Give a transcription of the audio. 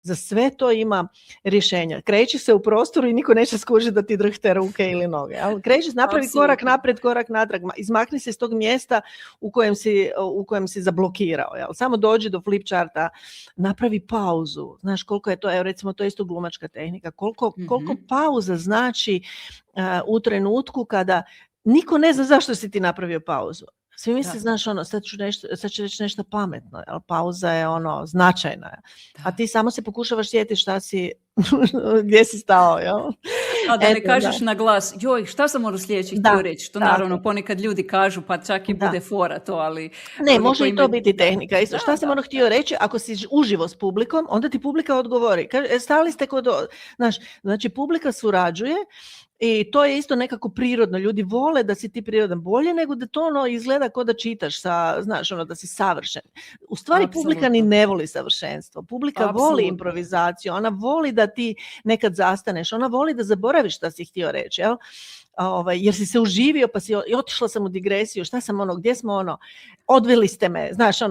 Za sve to ima rješenja. Kreći se u prostoru i niko neće skužiti da ti drhte ruke ili noge. Kreći, napravi korak naprijed, korak natrag, izmakni se iz tog mjesta u kojem si zablokirao. Jel? Samo dođi do flip charta, napravi pauzu. Znaš koliko je to, evo recimo to je isto glumačka tehnika, koliko pauza znači u trenutku kada niko ne zna zašto si ti napravio pauzu. Svi misle, znaš, sad ću reći nešto pametno, jel? Pauza je značajna. A ti samo se pokušavaš sjetiti gdje si stao, jel? A da ne kažeš na glas, joj, šta sam ono sljedeći htio reći? To naravno ponekad ljudi kažu, pa čak i bude fora to, ali... Ne, može i to biti tehnika. Isto, šta sam ono htio reći, ako si uživo s publikom, onda ti publika odgovori. Kaže, stali ste kod... Znači, publika surađuje. I to je isto nekako prirodno. Ljudi vole da si ti prirodan, bolje nego da to izgleda kao da čitaš, znaš, da si savršen. U stvari publika ni ne voli savršenstvo. Publika voli improvizaciju, ona voli da ti nekad zastaneš, ona voli da zaboraviš šta si htio reći, jel? Jer si se uživio, pa si otišla sam u digresiju, šta sam gdje smo odveli ste me, znaš,